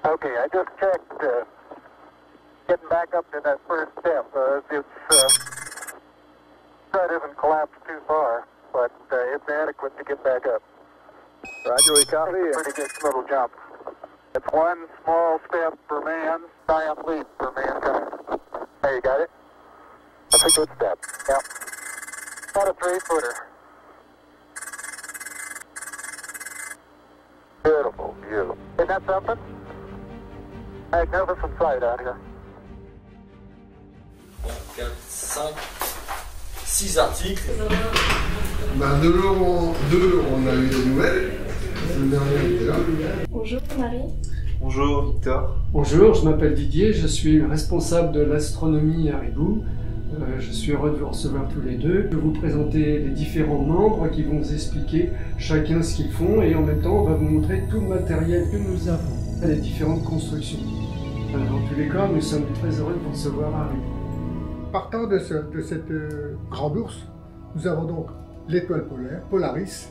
Okay, I just checked. Getting back up to that first step. That isn't collapsed too far, but it's adequate to get back up. Roger, we copy. Pretty good little jump. It's one small step for man, giant leap for mankind. There, you got it? That's a good step. Yep. About a 3-footer. Beautiful view. Isn't that something? Magnificent sight out here. 4, 5, 6 articles. De l'eau, on a eu des nouvelles. Le dernier était là. Bonjour Marie. Bonjour Victor. Bonjour, je m'appelle Didier, je suis responsable de l'astronomie à Ribou. Je suis heureux de vous recevoir tous les deux. Je vais vous présenter les différents membres qui vont vous expliquer chacun ce qu'ils font et en même temps on va vous montrer tout le matériel que nous avons, les différentes constructions. Dans tous les cas, nous sommes très heureux de vous recevoir à Ribou. Partant de cette grande ours, nous avons donc l'étoile polaire, Polaris.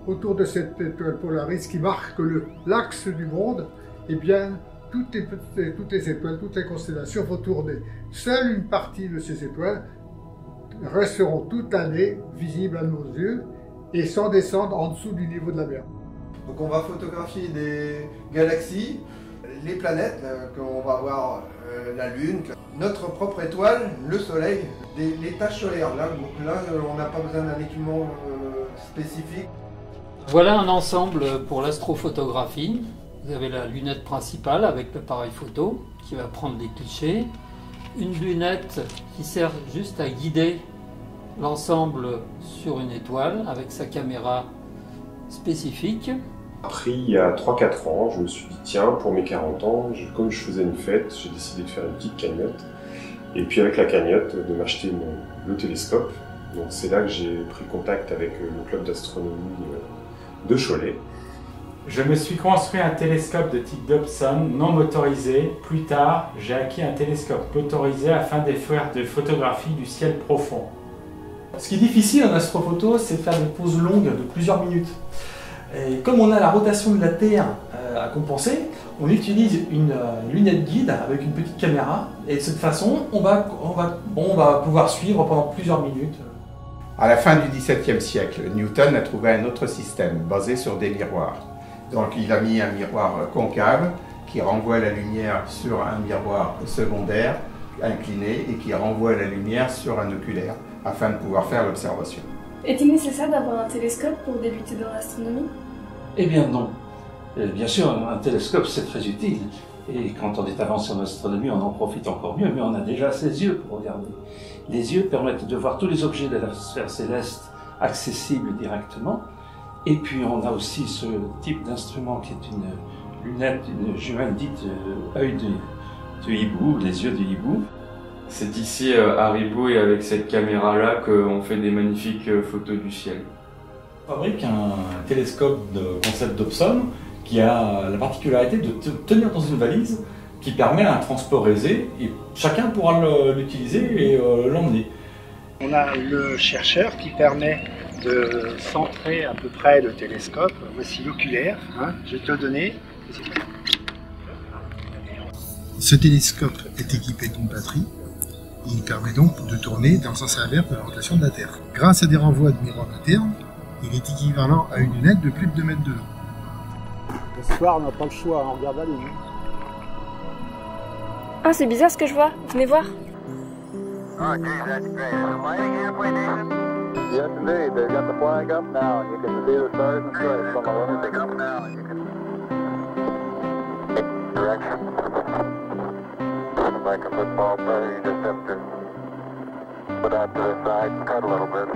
Autour de cette étoile Polaris qui marque l'axe du monde, eh bien, toutes les étoiles, toutes les constellations vont tourner. Seule une partie de ces étoiles resteront toute l'année visibles à nos yeux et sans descendre en dessous du niveau de la mer. Donc on va photographier des galaxies, les planètes, qu'on va voir la Lune, notre propre étoile, le Soleil, les taches solaires. Là on n'a pas besoin d'un équipement spécifique. Voilà un ensemble pour l'astrophotographie. Vous avez la lunette principale avec l'appareil photo qui va prendre les clichés. Une lunette qui sert juste à guider l'ensemble sur une étoile avec sa caméra spécifique. Après, il y a 3-4 ans, je me suis dit tiens, pour mes 40 ans, comme je faisais une fête, j'ai décidé de faire une petite cagnotte. Et puis avec la cagnotte, de m'acheter le télescope. Donc c'est là que j'ai pris contact avec le club d'astronomie de Cholet. Je me suis construit un télescope de type Dobson non motorisé. Plus tard, j'ai acquis un télescope motorisé afin de faire des photographies du ciel profond. Ce qui est difficile en astrophoto, c'est de faire des pauses longues de plusieurs minutes. Et comme on a la rotation de la Terre à compenser, on utilise une lunette guide avec une petite caméra. Et de cette façon, on va pouvoir suivre pendant plusieurs minutes. À la fin du XVIIe siècle, Newton a trouvé un autre système basé sur des miroirs. Donc il a mis un miroir concave qui renvoie la lumière sur un miroir secondaire incliné et qui renvoie la lumière sur un oculaire afin de pouvoir faire l'observation. Est-il nécessaire d'avoir un télescope pour débuter dans l'astronomie? Eh bien non. Bien sûr, un télescope c'est très utile. Et quand on est avancé en astronomie, on en profite encore mieux, mais on a déjà ses yeux pour regarder. Les yeux permettent de voir tous les objets de la sphère céleste accessibles directement. Et puis on a aussi ce type d'instrument qui est une lunette, une jumelle dite œil de hibou, les yeux de hibou. C'est ici à Ribou et avec cette caméra-là qu'on fait des magnifiques photos du ciel. On fabrique un télescope de concept Dobson qui a la particularité de tenir dans une valise qui permet un transport aisé et chacun pourra l'utiliser et l'emmener. On a le chercheur qui permet de centrer à peu près le télescope. Voici l'oculaire, je vais te le donner. Ce télescope est équipé d'une batterie. Il permet donc de tourner dans le sens inverse de la rotation de la Terre. Grâce à des renvois de miroirs internes, il est équivalent à une lunette de plus de 2 mètres de long. Ce soir, on n'a pas le choix, on regarde la ligne. Ah, c'est bizarre ce que je vois. Venez voir. Oh, geez, that's great. Is it lighting halfway decent? Yes, indeed. They've got the flag up now. You can see the stars and stripes on the lunar up now. You can direction. Like a football player, you just have to put out to the side and cut a little bit.